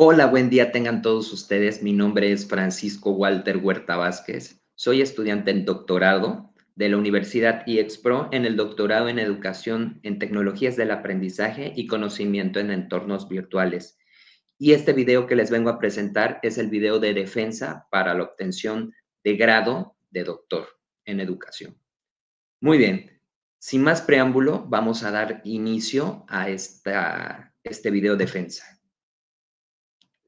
Hola, buen día tengan todos ustedes. Mi nombre es Francisco Walter Huerta Vázquez. Soy estudiante en doctorado de la Universidad IEXPRO en el doctorado en Educación en Tecnologías del Aprendizaje y Conocimiento en Entornos Virtuales. Y este video que les vengo a presentar es el video de defensa para la obtención de grado de doctor en educación. Muy bien, sin más preámbulo, vamos a dar inicio a este video defensa.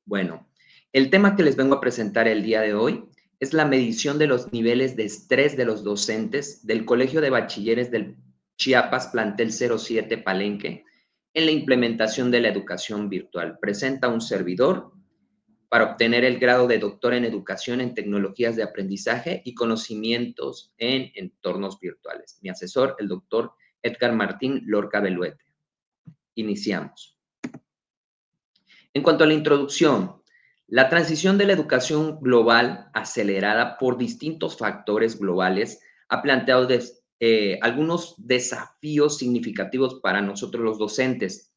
Bueno, el tema que les vengo a presentar el día de hoy es la medición de los niveles de estrés de los docentes del Colegio de Bachilleres del Chiapas, plantel 07 Palenque, en la implementación de la educación virtual. Presenta un servidor para obtener el grado de doctor en educación en tecnologías de aprendizaje y conocimientos en entornos virtuales. Mi asesor, el doctor Edgar Martín Lorca Beluete. Iniciamos. En cuanto a la introducción, la transición de la educación global acelerada por distintos factores globales ha planteado algunos desafíos significativos para nosotros los docentes.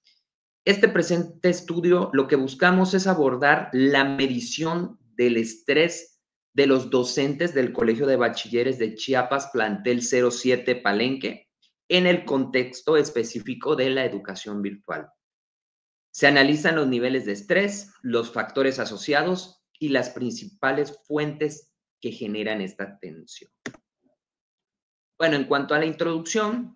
Este presente estudio lo que buscamos es abordar la medición del estrés de los docentes del Colegio de Bachilleres de Chiapas, plantel 07 Palenque, en el contexto específico de la educación virtual. Se analizan los niveles de estrés, los factores asociados y las principales fuentes que generan esta tensión. Bueno, en cuanto a la introducción,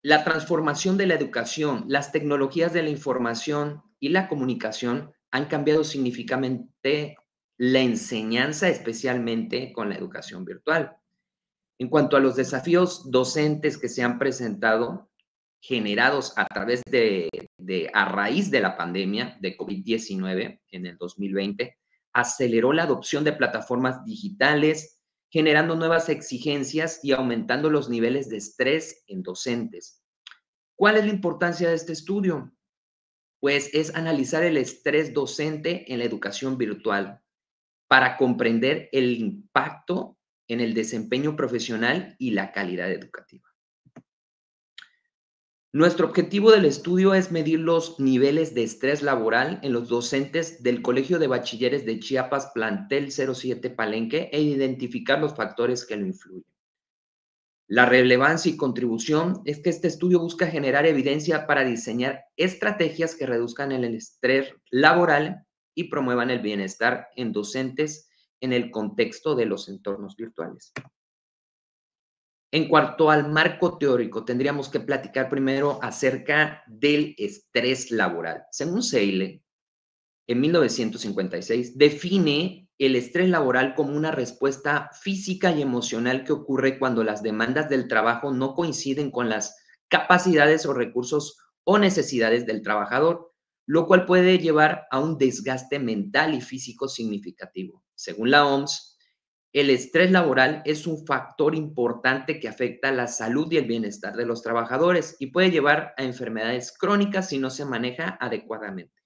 la transformación de la educación, las tecnologías de la información y la comunicación han cambiado significativamente la enseñanza, especialmente con la educación virtual. En cuanto a los desafíos docentes que se han presentado, generados a través a raíz de la pandemia de COVID-19 en el 2020, aceleró la adopción de plataformas digitales, generando nuevas exigencias y aumentando los niveles de estrés en docentes. ¿Cuál es la importancia de este estudio? Pues es analizar el estrés docente en la educación virtual para comprender el impacto en el desempeño profesional y la calidad educativa. Nuestro objetivo del estudio es medir los niveles de estrés laboral en los docentes del Colegio de Bachilleres de Chiapas, plantel 07 Palenque, e identificar los factores que lo influyen. La relevancia y contribución es que este estudio busca generar evidencia para diseñar estrategias que reduzcan el estrés laboral y promuevan el bienestar en docentes en el contexto de los entornos virtuales. En cuanto al marco teórico, tendríamos que platicar primero acerca del estrés laboral. Según Seile, en 1956, define el estrés laboral como una respuesta física y emocional que ocurre cuando las demandas del trabajo no coinciden con las capacidades o recursos o necesidades del trabajador, lo cual puede llevar a un desgaste mental y físico significativo. Según la OMS, el estrés laboral es un factor importante que afecta la salud y el bienestar de los trabajadores y puede llevar a enfermedades crónicas si no se maneja adecuadamente.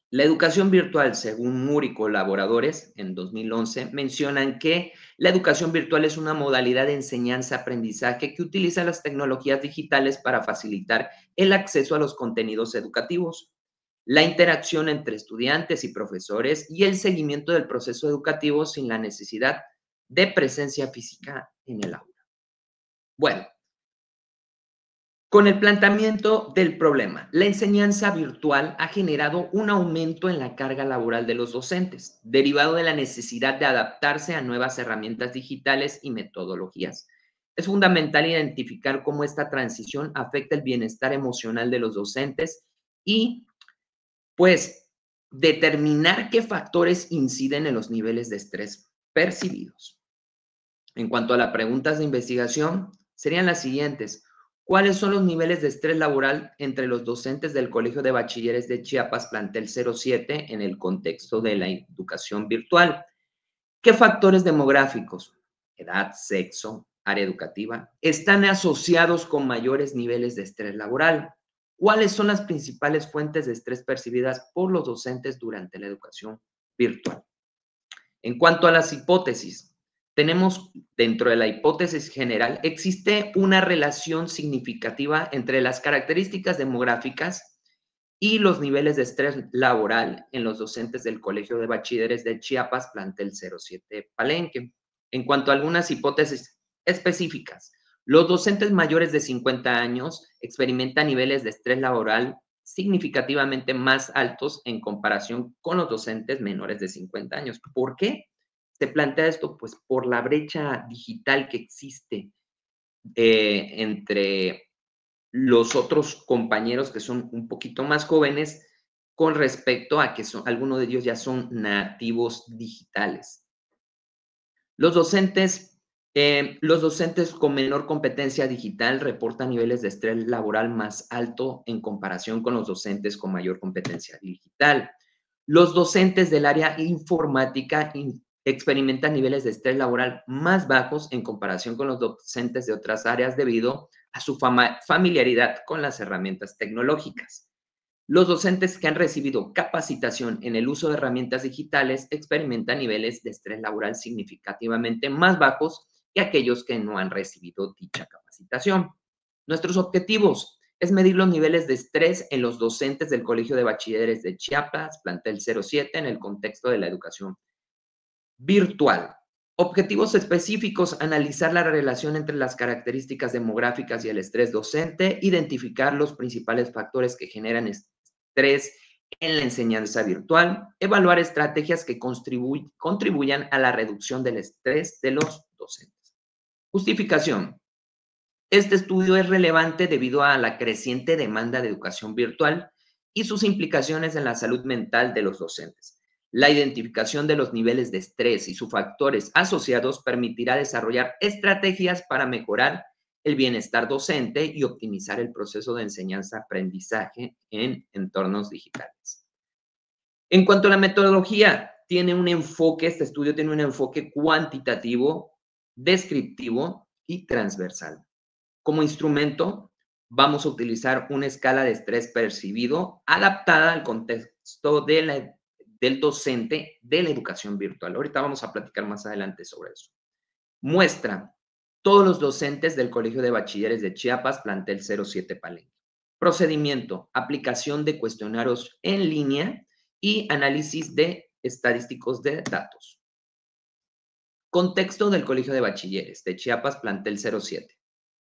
La educación virtual, según Moore y colaboradores en 2011, mencionan que la educación virtual es una modalidad de enseñanza-aprendizaje que utiliza las tecnologías digitales para facilitar el acceso a los contenidos educativos, la interacción entre estudiantes y profesores y el seguimiento del proceso educativo sin la necesidad de presencia física en el aula. Bueno, con el planteamiento del problema, la enseñanza virtual ha generado un aumento en la carga laboral de los docentes, derivado de la necesidad de adaptarse a nuevas herramientas digitales y metodologías. Es fundamental identificar cómo esta transición afecta el bienestar emocional de los docentes y, pues, determinar qué factores inciden en los niveles de estrés percibidos. En cuanto a las preguntas de investigación, serían las siguientes. ¿Cuáles son los niveles de estrés laboral entre los docentes del Colegio de Bachilleres de Chiapas, plantel 07, en el contexto de la educación virtual? ¿Qué factores demográficos, edad, sexo, área educativa, están asociados con mayores niveles de estrés laboral? ¿Cuáles son las principales fuentes de estrés percibidas por los docentes durante la educación virtual? En cuanto a las hipótesis, tenemos dentro de la hipótesis general, existe una relación significativa entre las características demográficas y los niveles de estrés laboral en los docentes del Colegio de Bachilleres de Chiapas, plantel 07 Palenque. En cuanto a algunas hipótesis específicas, los docentes mayores de 50 años experimentan niveles de estrés laboral significativamente más altos en comparación con los docentes menores de 50 años. ¿Por qué se plantea esto? Pues por la brecha digital que existe entre los otros compañeros que son un poquito más jóvenes con respecto a que algunos de ellos ya son nativos digitales. Los docentes con menor competencia digital reportan niveles de estrés laboral más alto en comparación con los docentes con mayor competencia digital. Los docentes del área informática experimentan niveles de estrés laboral más bajos en comparación con los docentes de otras áreas debido a su familiaridad con las herramientas tecnológicas. Los docentes que han recibido capacitación en el uso de herramientas digitales experimentan niveles de estrés laboral significativamente más bajos que aquellos que no han recibido dicha capacitación. Nuestros objetivos es medir los niveles de estrés en los docentes del Colegio de Bachilleres de Chiapas, plantel 07, en el contexto de la educación virtual. Objetivos específicos: analizar la relación entre las características demográficas y el estrés docente, identificar los principales factores que generan estrés en la enseñanza virtual, evaluar estrategias que contribuyan a la reducción del estrés de los docentes. Justificación. Este estudio es relevante debido a la creciente demanda de educación virtual y sus implicaciones en la salud mental de los docentes. La identificación de los niveles de estrés y sus factores asociados permitirá desarrollar estrategias para mejorar el bienestar docente y optimizar el proceso de enseñanza-aprendizaje en entornos digitales. En cuanto a la metodología, este estudio tiene un enfoque cuantitativo, descriptivo y transversal. Como instrumento, vamos a utilizar una escala de estrés percibido adaptada al contexto del docente de la educación virtual. Ahorita vamos a platicar más adelante sobre eso. Muestra: todos los docentes del Colegio de Bachilleres de Chiapas, plantel 07 Palenque. Procedimiento: aplicación de cuestionarios en línea y análisis de estadísticos de datos. Contexto del Colegio de Bachilleres de Chiapas, plantel 07.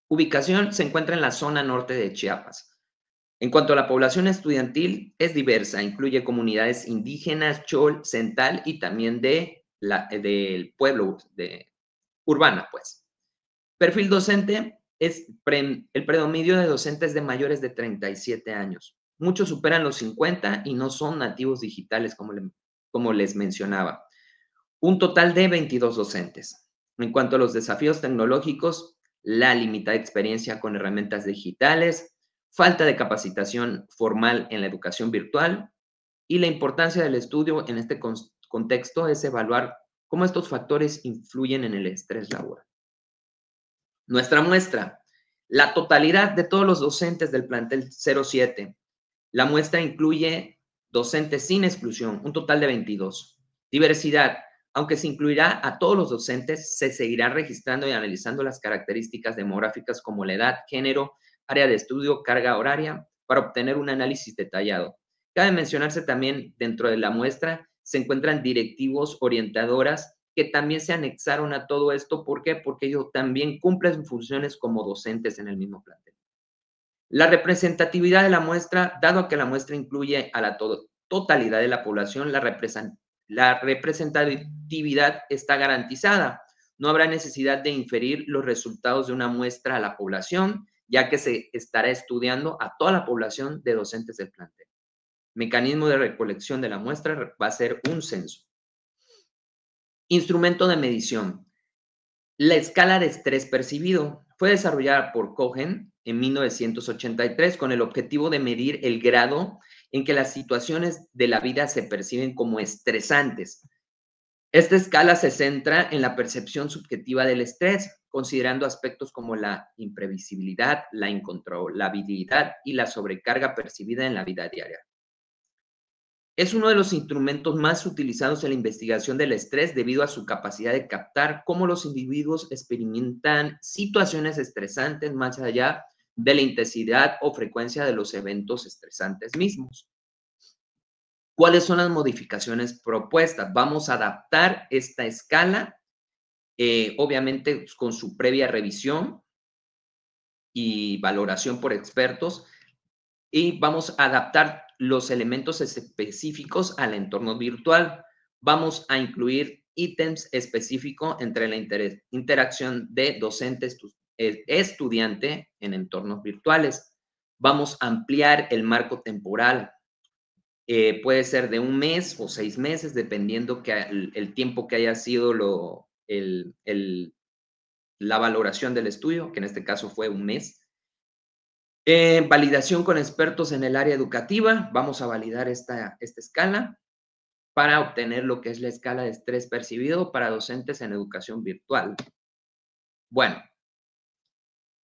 Ubicación: se encuentra en la zona norte de Chiapas. En cuanto a la población estudiantil, es diversa, incluye comunidades indígenas, chol, central y también del pueblo urbana, pues. Perfil docente: el predominio de docentes de mayores de 37 años. Muchos superan los 50 y no son nativos digitales, como les mencionaba. Un total de 22 docentes. En cuanto a los desafíos tecnológicos, la limitada experiencia con herramientas digitales, falta de capacitación formal en la educación virtual y la importancia del estudio en este contexto es evaluar cómo estos factores influyen en el estrés laboral. Nuestra muestra: la totalidad de todos los docentes del plantel 07. La muestra incluye docentes sin exclusión, un total de 22. Diversidad: aunque se incluirá a todos los docentes, se seguirán registrando y analizando las características demográficas como la edad, género, área de estudio, carga horaria, para obtener un análisis detallado. Cabe mencionarse también, dentro de la muestra se encuentran directivos, orientadoras, que también se anexaron a todo esto. ¿Por qué? Porque ellos también cumplen funciones como docentes en el mismo plantel. La representatividad de la muestra: dado que la muestra incluye a la totalidad de la población, la representatividad está garantizada. No habrá necesidad de inferir los resultados de una muestra a la población, ya que se estará estudiando a toda la población de docentes del plantel. Mecanismo de recolección de la muestra va a ser un censo. Instrumento de medición: la escala de estrés percibido fue desarrollada por Cohen en 1983 con el objetivo de medir el grado en que las situaciones de la vida se perciben como estresantes. Esta escala se centra en la percepción subjetiva del estrés, considerando aspectos como la imprevisibilidad, la incontrolabilidad y la sobrecarga percibida en la vida diaria. Es uno de los instrumentos más utilizados en la investigación del estrés debido a su capacidad de captar cómo los individuos experimentan situaciones estresantes más allá de la intensidad o frecuencia de los eventos estresantes mismos. ¿Cuáles son las modificaciones propuestas? Vamos a adaptar esta escala, obviamente pues, con su previa revisión y valoración por expertos, y vamos a adaptar los elementos específicos al entorno virtual. Vamos a incluir ítems específicos entre la interacción de docente-estudiante en entornos virtuales. Vamos a ampliar el marco temporal. Puede ser de 1 mes o 6 meses, dependiendo que el tiempo que haya sido la valoración del estudio, que en este caso fue 1 mes. Validación con expertos en el área educativa. Vamos a validar esta escala para obtener lo que es la escala de estrés percibido para docentes en educación virtual. Bueno,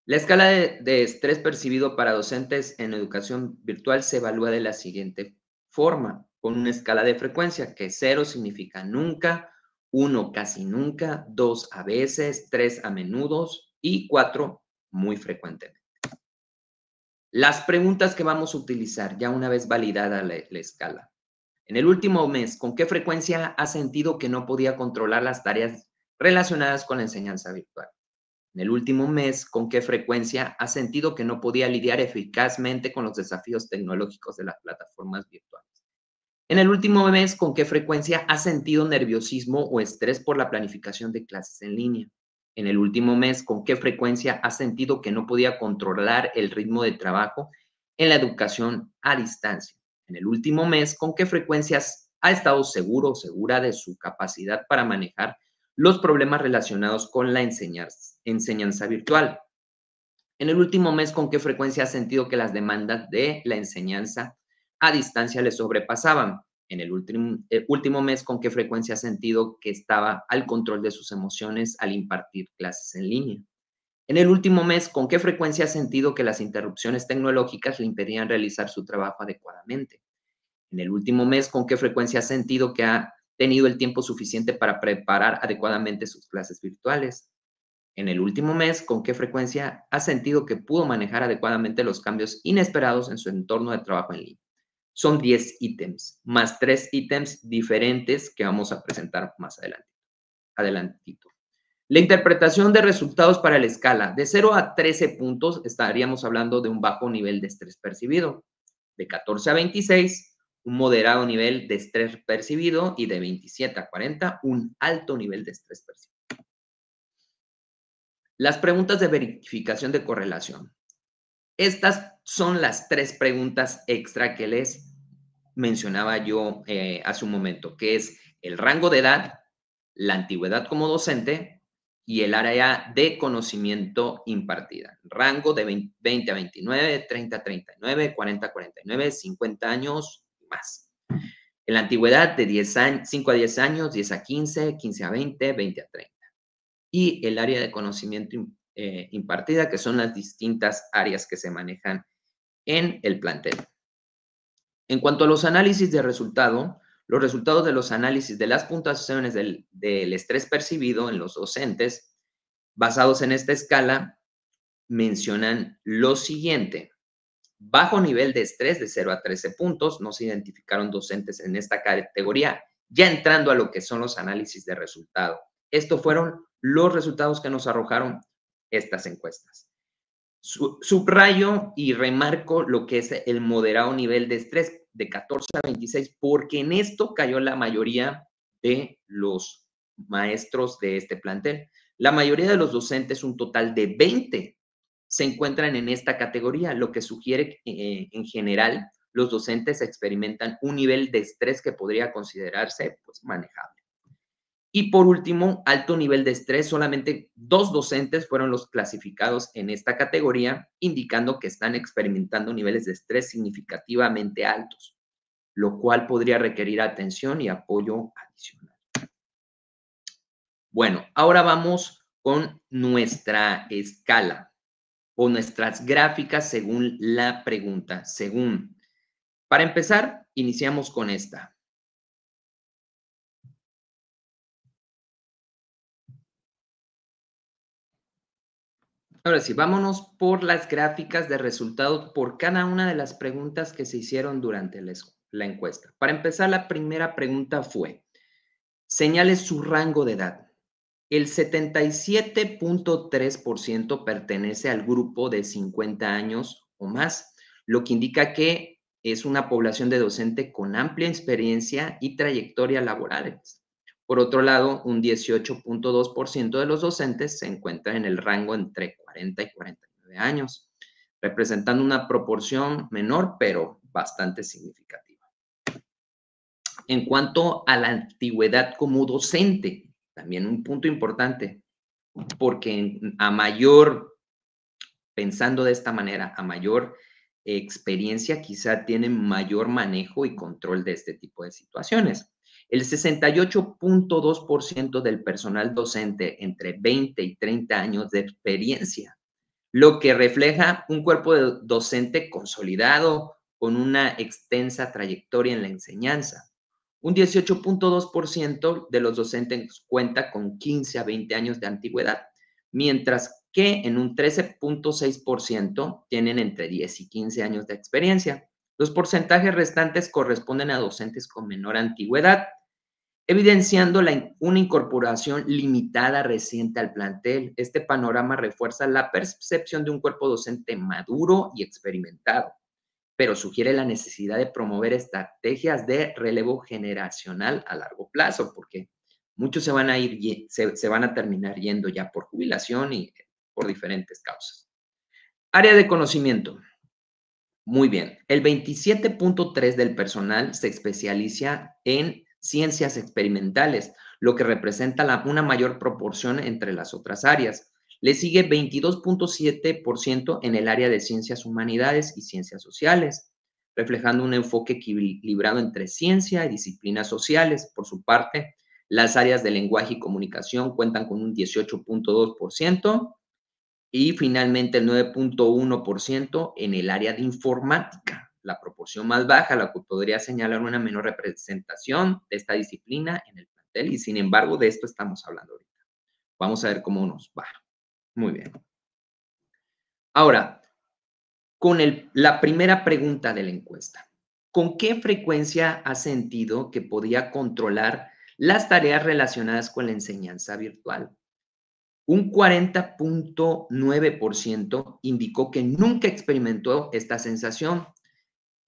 la escala de estrés percibido para docentes en educación virtual se evalúa de la siguiente forma, con una escala de frecuencia, que 0 significa nunca, 1 casi nunca, 2 a veces, 3 a menudo y 4 muy frecuentemente. Las preguntas que vamos a utilizar ya una vez validada la escala. En el último mes, ¿con qué frecuencia has sentido que no podía controlar las tareas relacionadas con la enseñanza virtual? En el último mes, ¿con qué frecuencia has sentido que no podía lidiar eficazmente con los desafíos tecnológicos de las plataformas virtuales? En el último mes, ¿con qué frecuencia has sentido nerviosismo o estrés por la planificación de clases en línea? En el último mes, ¿con qué frecuencia has sentido que no podía controlar el ritmo de trabajo en la educación a distancia? En el último mes, ¿con qué frecuencias ha estado seguro o segura de su capacidad para manejar los problemas relacionados con la enseñanza virtual? En el último mes, ¿con qué frecuencia has sentido que las demandas de la enseñanza a distancia le sobrepasaban? En el último mes, ¿con qué frecuencia has sentido que estaba al control de sus emociones al impartir clases en línea? En el último mes, ¿con qué frecuencia has sentido que las interrupciones tecnológicas le impedían realizar su trabajo adecuadamente? En el último mes, ¿con qué frecuencia has sentido que ha tenido el tiempo suficiente para preparar adecuadamente sus clases virtuales? En el último mes, ¿con qué frecuencia has sentido que pudo manejar adecuadamente los cambios inesperados en su entorno de trabajo en línea? Son 10 ítems, más 3 ítems diferentes que vamos a presentar más adelantito. La interpretación de resultados para la escala. De 0 a 13 puntos estaríamos hablando de un bajo nivel de estrés percibido. De 14 a 26, un moderado nivel de estrés percibido. Y de 27 a 40, un alto nivel de estrés percibido. Las preguntas de verificación de correlación. Estas son las 3 preguntas extra que les mencionaba yo hace un momento, que es el rango de edad, la antigüedad como docente y el área de conocimiento impartida. Rango de 20 a 29, 30 a 39, 40 a 49, 50 años y más. En la antigüedad de 5 a 10 años, 10 a 15, 15 a 20, 20 a 30. Y el área de conocimiento impartida, que son las distintas áreas que se manejan en el plantel. En cuanto a los análisis de resultado, los resultados de los análisis de las puntuaciones del estrés percibido en los docentes, basados en esta escala, mencionan lo siguiente. Bajo nivel de estrés de 0 a 13 puntos, no se identificaron docentes en esta categoría, ya entrando a lo que son los análisis de resultado. Estos fueron los resultados que nos arrojaron estas encuestas. Subrayo y remarco lo que es el moderado nivel de estrés de 14 a 26, porque en esto cayó la mayoría de los maestros de este plantel. La mayoría de los docentes, un total de 20, se encuentran en esta categoría, lo que sugiere que en general los docentes experimentan un nivel de estrés que podría considerarse pues, manejable. Y por último, alto nivel de estrés, solamente 2 docentes fueron los clasificados en esta categoría, indicando que están experimentando niveles de estrés significativamente altos, lo cual podría requerir atención y apoyo adicional. Bueno, ahora vamos con nuestra escala o nuestras gráficas según la pregunta. Para empezar, iniciamos con esta. Ahora sí, vámonos por las gráficas de resultados por cada una de las preguntas que se hicieron durante la encuesta. Para empezar, la primera pregunta fue, señale su rango de edad. El 77.3% pertenece al grupo de 50 años o más, lo que indica que es una población de docente con amplia experiencia y trayectoria laborales. Por otro lado, un 18.2% de los docentes se encuentran en el rango entre 40 y 49 años, representando una proporción menor, pero bastante significativa. En cuanto a la antigüedad como docente, también un punto importante, porque a mayor, pensando de esta manera, a mayor experiencia, quizá tienen mayor manejo y control de este tipo de situaciones. El 68.2% del personal docente entre 20 y 30 años de experiencia, lo que refleja un cuerpo docente consolidado con una extensa trayectoria en la enseñanza. Un 18.2% de los docentes cuenta con 15 a 20 años de antigüedad, mientras que en un 13.6% tienen entre 10 y 15 años de experiencia. Los porcentajes restantes corresponden a docentes con menor antigüedad, evidenciando una incorporación limitada reciente al plantel. Este panorama refuerza la percepción de un cuerpo docente maduro y experimentado, pero sugiere la necesidad de promover estrategias de relevo generacional a largo plazo, porque muchos se van a ir, se van a terminar yendo ya por jubilación y por diferentes causas. Área de conocimiento. Muy bien. El 27.3 del personal se especializa en ciencias experimentales, lo que representa una mayor proporción entre las otras áreas. Le sigue 22.7% en el área de ciencias humanidades y ciencias sociales, reflejando un enfoque equilibrado entre ciencia y disciplinas sociales. Por su parte, las áreas de lenguaje y comunicación cuentan con un 18.2%, y finalmente el 9.1% en el área de informática, la proporción más baja, la que podría señalar una menor representación de esta disciplina en el plantel, y sin embargo de esto estamos hablando ahorita. Vamos a ver cómo nos va. Muy bien. Ahora, con la primera pregunta de la encuesta. ¿Con qué frecuencia has sentido que podía controlar las tareas relacionadas con la enseñanza virtual? Un 40.9% indicó que nunca experimentó esta sensación,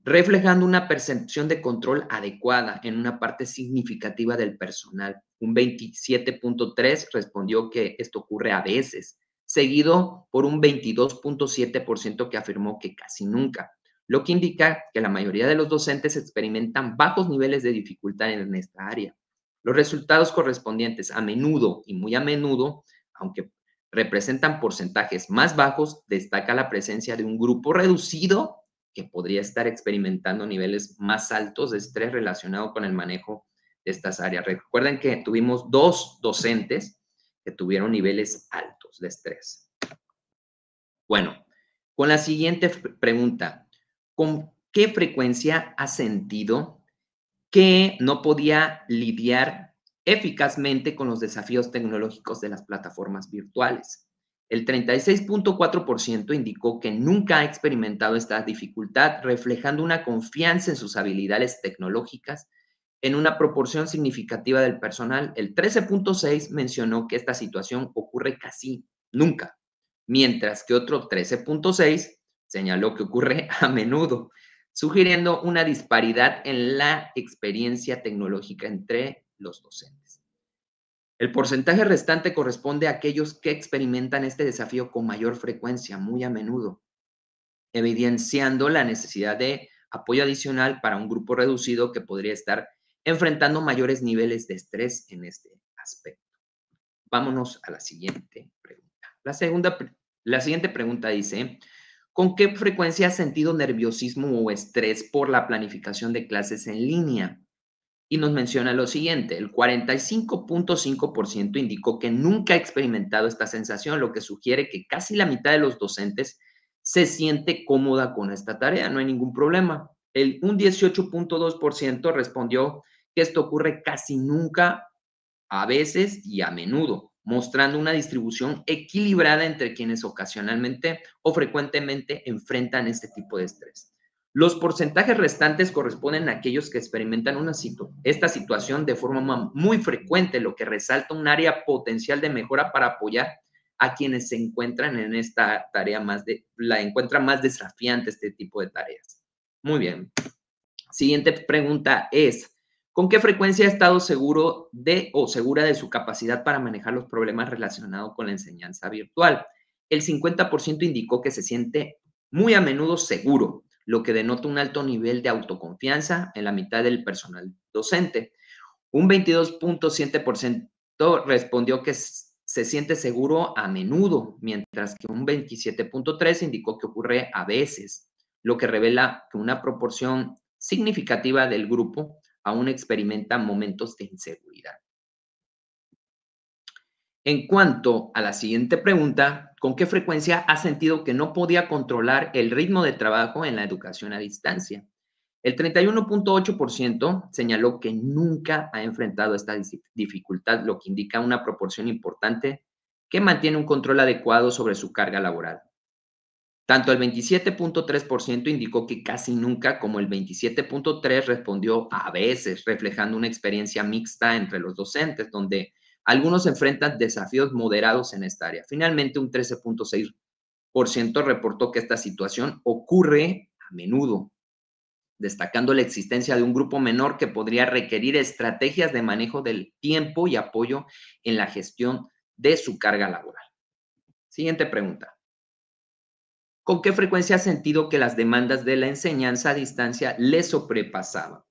reflejando una percepción de control adecuada en una parte significativa del personal. Un 27.3% respondió que esto ocurre a veces, seguido por un 22.7% que afirmó que casi nunca, lo que indica que la mayoría de los docentes experimentan bajos niveles de dificultad en esta área. Los resultados correspondientes a menudo y muy a menudo, aunque representan porcentajes más bajos, destaca la presencia de un grupo reducido que podría estar experimentando niveles más altos de estrés relacionado con el manejo de estas áreas. Recuerden que tuvimos 2 docentes que tuvieron niveles altos de estrés. Bueno, con la siguiente pregunta, ¿con qué frecuencia has sentido que no podía lidiar eficazmente con los desafíos tecnológicos de las plataformas virtuales? El 36.4% indicó que nunca ha experimentado esta dificultad, reflejando una confianza en sus habilidades tecnológicas en una proporción significativa del personal. El 13.6% mencionó que esta situación ocurre casi nunca, mientras que otro 13.6% señaló que ocurre a menudo, sugiriendo una disparidad en la experiencia tecnológica entre los docentes. El porcentaje restante corresponde a aquellos que experimentan este desafío con mayor frecuencia, muy a menudo, evidenciando la necesidad de apoyo adicional para un grupo reducido que podría estar enfrentando mayores niveles de estrés en este aspecto. Vámonos a la siguiente pregunta. La siguiente pregunta dice, ¿con qué frecuencia has sentido nerviosismo o estrés por la planificación de clases en línea? Y nos menciona lo siguiente, el 45.5% indicó que nunca ha experimentado esta sensación, lo que sugiere que casi la mitad de los docentes se siente cómoda con esta tarea, no hay ningún problema. Un 18.2% respondió que esto ocurre casi nunca, a veces y a menudo, mostrando una distribución equilibrada entre quienes ocasionalmente o frecuentemente enfrentan este tipo de estrés. Los porcentajes restantes corresponden a aquellos que experimentan esta situación de forma muy frecuente, lo que resalta un área potencial de mejora para apoyar a quienes se encuentran en esta tarea la encuentran más desafiante este tipo de tareas. Muy bien. Siguiente pregunta es, ¿con qué frecuencia ha estado seguro de o segura de su capacidad para manejar los problemas relacionados con la enseñanza virtual? El 50% indicó que se siente muy a menudo seguro, lo que denota un alto nivel de autoconfianza en la mitad del personal docente. Un 22.7% respondió que se siente seguro a menudo, mientras que un 27.3% indicó que ocurre a veces, lo que revela que una proporción significativa del grupo aún experimenta momentos de inseguridad. En cuanto a la siguiente pregunta, ¿con qué frecuencia has sentido que no podía controlar el ritmo de trabajo en la educación a distancia? El 31.8% señaló que nunca ha enfrentado esta dificultad, lo que indica una proporción importante que mantiene un control adecuado sobre su carga laboral. Tanto el 27.3% indicó que casi nunca, como el 27.3% respondió a veces, reflejando una experiencia mixta entre los docentes, donde algunos enfrentan desafíos moderados en esta área. Finalmente, un 13.6% reportó que esta situación ocurre a menudo, destacando la existencia de un grupo menor que podría requerir estrategias de manejo del tiempo y apoyo en la gestión de su carga laboral. Siguiente pregunta. ¿Con qué frecuencia ha sentido que las demandas de la enseñanza a distancia le sobrepasaban?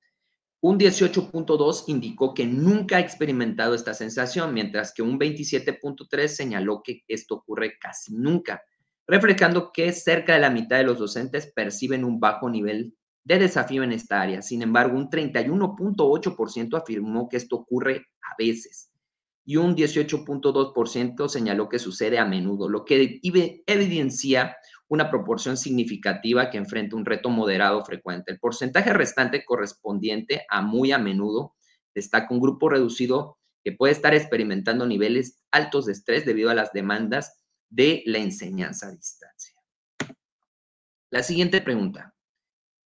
Un 18.2 indicó que nunca ha experimentado esta sensación, mientras que un 27.3 señaló que esto ocurre casi nunca, reflejando que cerca de la mitad de los docentes perciben un bajo nivel de desafío en esta área. Sin embargo, un 31.8% afirmó que esto ocurre a veces y un 18.2% señaló que sucede a menudo, lo que evidencia una proporción significativa que enfrenta un reto moderado frecuente. El porcentaje restante correspondiente a muy a menudo destaca un grupo reducido que puede estar experimentando niveles altos de estrés debido a las demandas de la enseñanza a distancia. La siguiente pregunta.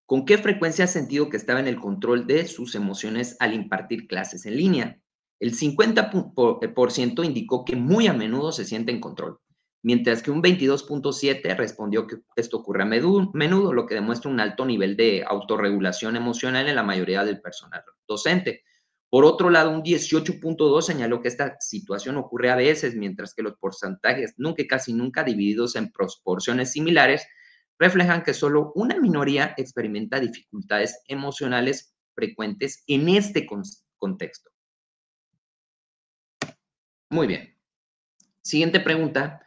¿Con qué frecuencia has sentido que estaba en el control de sus emociones al impartir clases en línea? El 50% indicó que muy a menudo se siente en control, mientras que un 22.7% respondió que esto ocurre a menudo, lo que demuestra un alto nivel de autorregulación emocional en la mayoría del personal docente. Por otro lado, un 18.2% señaló que esta situación ocurre a veces, mientras que los porcentajes nunca y casi nunca divididos en proporciones similares reflejan que solo una minoría experimenta dificultades emocionales frecuentes en este contexto. Muy bien. Siguiente pregunta.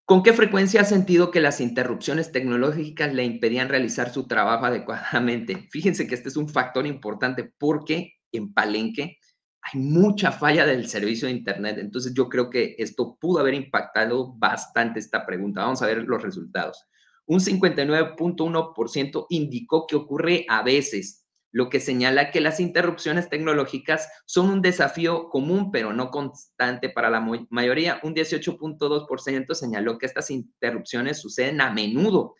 ¿Con qué frecuencia ha sentido que las interrupciones tecnológicas le impedían realizar su trabajo adecuadamente? Fíjense que este es un factor importante porque en Palenque hay mucha falla del servicio de Internet. Entonces yo creo que esto pudo haber impactado bastante esta pregunta. Vamos a ver los resultados. Un 59.1% indicó que ocurre a veces, lo que señala que las interrupciones tecnológicas son un desafío común, pero no constante para la mayoría. Un 18.2% señaló que estas interrupciones suceden a menudo,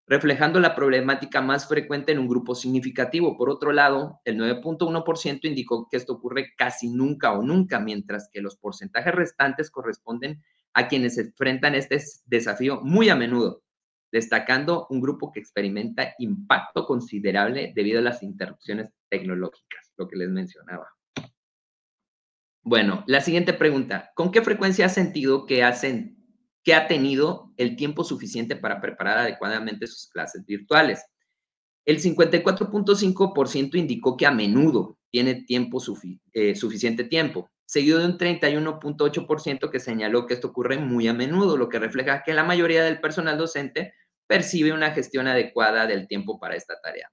reflejando la problemática más frecuente en un grupo significativo. Por otro lado, el 9.1% indicó que esto ocurre casi nunca o nunca, mientras que los porcentajes restantes corresponden a quienes enfrentan este desafío muy a menudo, destacando un grupo que experimenta impacto considerable debido a las interrupciones tecnológicas, lo que les mencionaba. Bueno, la siguiente pregunta. ¿Con qué frecuencia has sentido que ha tenido el tiempo suficiente para preparar adecuadamente sus clases virtuales? El 54.5% indicó que a menudo tiene suficiente tiempo, seguido de un 31.8% que señaló que esto ocurre muy a menudo, lo que refleja que la mayoría del personal docente percibe una gestión adecuada del tiempo para esta tarea.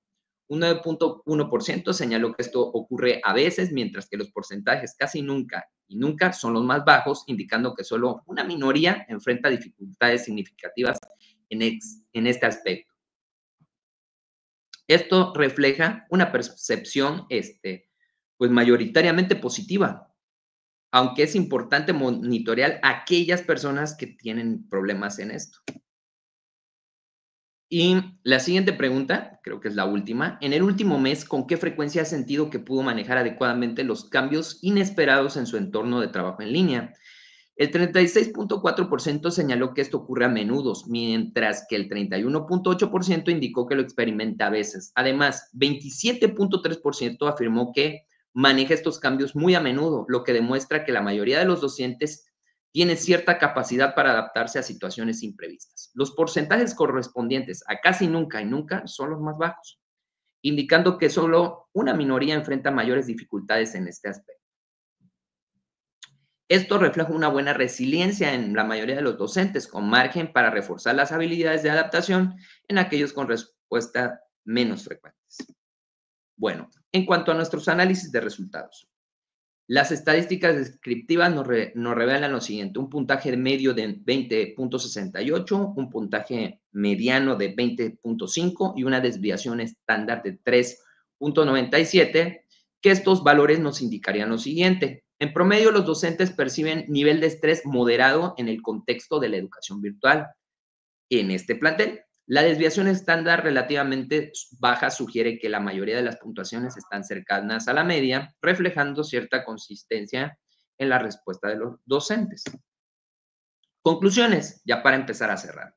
Un 9.1% señaló que esto ocurre a veces, mientras que los porcentajes casi nunca y nunca son los más bajos, indicando que solo una minoría enfrenta dificultades significativas en este aspecto. Esto refleja una percepción, pues mayoritariamente positiva aunque es importante monitorear a aquellas personas que tienen problemas en esto. Y la siguiente pregunta, creo que es la última. En el último mes, ¿con qué frecuencia ha sentido que pudo manejar adecuadamente los cambios inesperados en su entorno de trabajo en línea? El 36.4% señaló que esto ocurre a menudo, mientras que el 31.8% indicó que lo experimenta a veces. Además, 27.3% afirmó que maneja estos cambios muy a menudo, lo que demuestra que la mayoría de los docentes tiene cierta capacidad para adaptarse a situaciones imprevistas. Los porcentajes correspondientes a casi nunca y nunca son los más bajos, indicando que solo una minoría enfrenta mayores dificultades en este aspecto. Esto refleja una buena resiliencia en la mayoría de los docentes, con margen para reforzar las habilidades de adaptación en aquellos con respuesta menos frecuentes. Bueno, en cuanto a nuestros análisis de resultados, las estadísticas descriptivas nos revelan lo siguiente: un puntaje medio de 20.68, un puntaje mediano de 20.5 y una desviación estándar de 3.97, que estos valores nos indicarían lo siguiente. En promedio, los docentes perciben nivel de estrés moderado en el contexto de la educación virtual. En este plantel, la desviación estándar relativamente baja sugiere que la mayoría de las puntuaciones están cercanas a la media, reflejando cierta consistencia en la respuesta de los docentes. Conclusiones, ya para empezar a cerrar.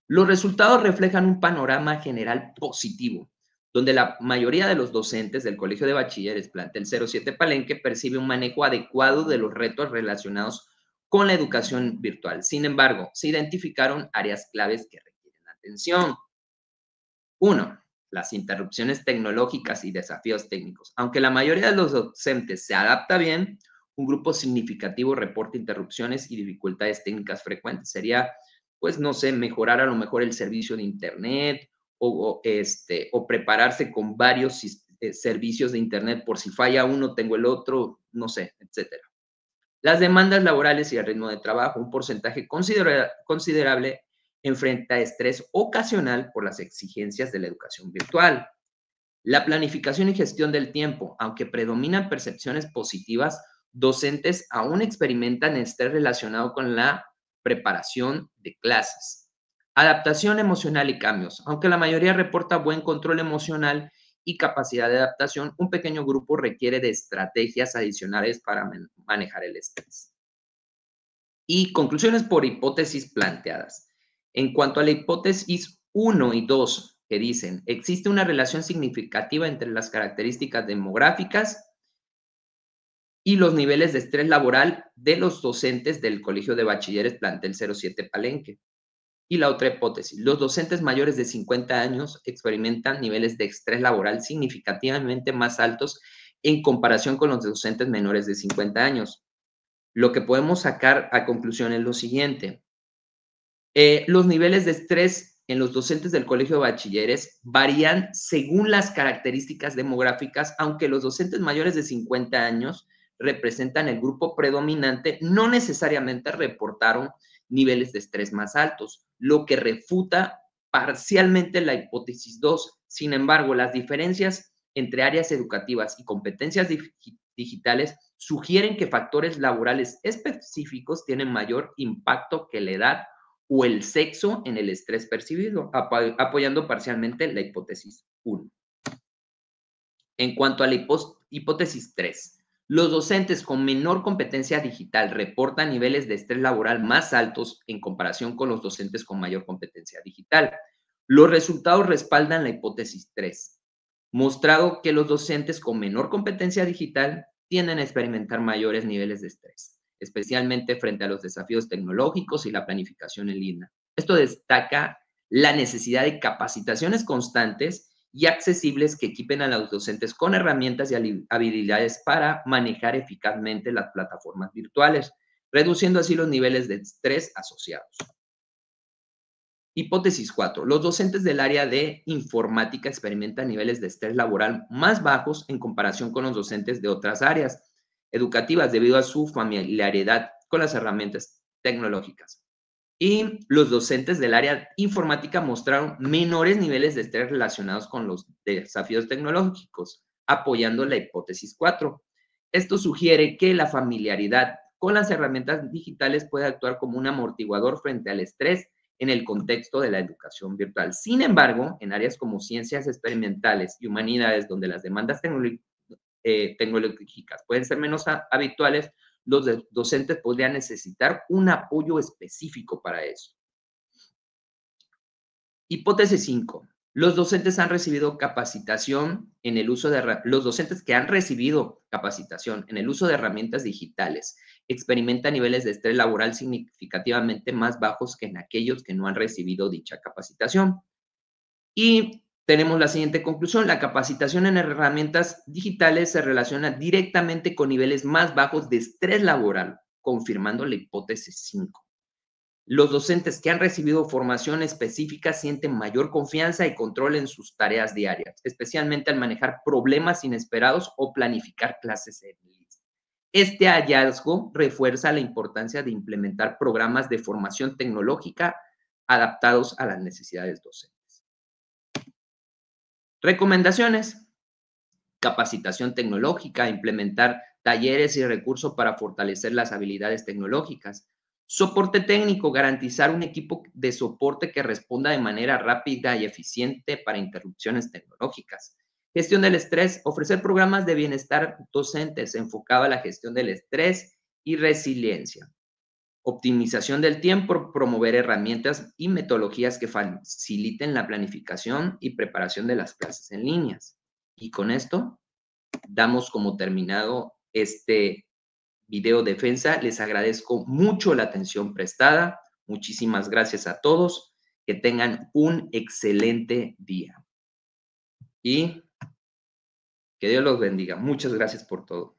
Los resultados reflejan un panorama general positivo, donde la mayoría de los docentes del Colegio de Bachilleres Plantel 07 Palenque percibe un manejo adecuado de los retos relacionados con la educación virtual. Sin embargo, se identificaron áreas claves que requieren atención. 1. Las interrupciones tecnológicas y desafíos técnicos. Aunque la mayoría de los docentes se adapta bien, un grupo significativo reporta interrupciones y dificultades técnicas frecuentes. Sería, pues, no sé, mejorar a lo mejor el servicio de Internet o prepararse con varios servicios de Internet por si falla uno, tengo el otro, no sé, etcétera. Las demandas laborales y el ritmo de trabajo, un porcentaje considerable enfrenta estrés ocasional por las exigencias de la educación virtual. La planificación y gestión del tiempo, aunque predominan percepciones positivas, docentes aún experimentan estrés relacionado con la preparación de clases. Adaptación emocional y cambios, aunque la mayoría reporta buen control emocional y capacidad de adaptación, un pequeño grupo requiere de estrategias adicionales para manejar el estrés. Y conclusiones por hipótesis planteadas. En cuanto a la hipótesis 1 y 2, que dicen, existe una relación significativa entre las características demográficas y los niveles de estrés laboral de los docentes del Colegio de Bachilleres Plantel 07 Palenque. Y la otra hipótesis, los docentes mayores de 50 años experimentan niveles de estrés laboral significativamente más altos en comparación con los docentes menores de 50 años. Lo que podemos sacar a conclusión es lo siguiente. Los niveles de estrés en los docentes del Colegio de Bachilleres varían según las características demográficas, aunque los docentes mayores de 50 años representan el grupo predominante, no necesariamente reportaron niveles de estrés más altos, lo que refuta parcialmente la hipótesis 2. Sin embargo, las diferencias entre áreas educativas y competencias digitales sugieren que factores laborales específicos tienen mayor impacto que la edad o el sexo en el estrés percibido, apoyando parcialmente la hipótesis 1. En cuanto a la hipótesis 3, los docentes con menor competencia digital reportan niveles de estrés laboral más altos en comparación con los docentes con mayor competencia digital. Los resultados respaldan la hipótesis 3, mostrado que los docentes con menor competencia digital tienden a experimentar mayores niveles de estrés, especialmente frente a los desafíos tecnológicos y la planificación en línea. Esto destaca la necesidad de capacitaciones constantes y accesibles que equipen a los docentes con herramientas y habilidades para manejar eficazmente las plataformas virtuales, reduciendo así los niveles de estrés asociados. Hipótesis 4. Los docentes del área de informática experimentan niveles de estrés laboral más bajos en comparación con los docentes de otras áreas educativas debido a su familiaridad con las herramientas tecnológicas. Y los docentes del área informática mostraron menores niveles de estrés relacionados con los desafíos tecnológicos, apoyando la hipótesis 4. Esto sugiere que la familiaridad con las herramientas digitales puede actuar como un amortiguador frente al estrés en el contexto de la educación virtual. Sin embargo, en áreas como ciencias experimentales y humanidades, donde las demandas tecnológicas pueden ser menos habituales, los docentes podrían necesitar un apoyo específico para eso. Hipótesis 5. Los docentes han recibido capacitación en el uso de los docentes que han recibido capacitación en el uso de herramientas digitales experimentan niveles de estrés laboral significativamente más bajos que en aquellos que no han recibido dicha capacitación. Y tenemos la siguiente conclusión: la capacitación en herramientas digitales se relaciona directamente con niveles más bajos de estrés laboral, confirmando la hipótesis 5. Los docentes que han recibido formación específica sienten mayor confianza y control en sus tareas diarias, especialmente al manejar problemas inesperados o planificar clases en línea. Este hallazgo refuerza la importancia de implementar programas de formación tecnológica adaptados a las necesidades docentes. Recomendaciones: capacitación tecnológica, implementar talleres y recursos para fortalecer las habilidades tecnológicas. Soporte técnico, garantizar un equipo de soporte que responda de manera rápida y eficiente para interrupciones tecnológicas. Gestión del estrés, ofrecer programas de bienestar docentes enfocados a la gestión del estrés y resiliencia. Optimización del tiempo, promover herramientas y metodologías que faciliten la planificación y preparación de las clases en líneas. Y con esto damos como terminado este video defensa. Les agradezco mucho la atención prestada. Muchísimas gracias a todos. Que tengan un excelente día. Y que Dios los bendiga. Muchas gracias por todo.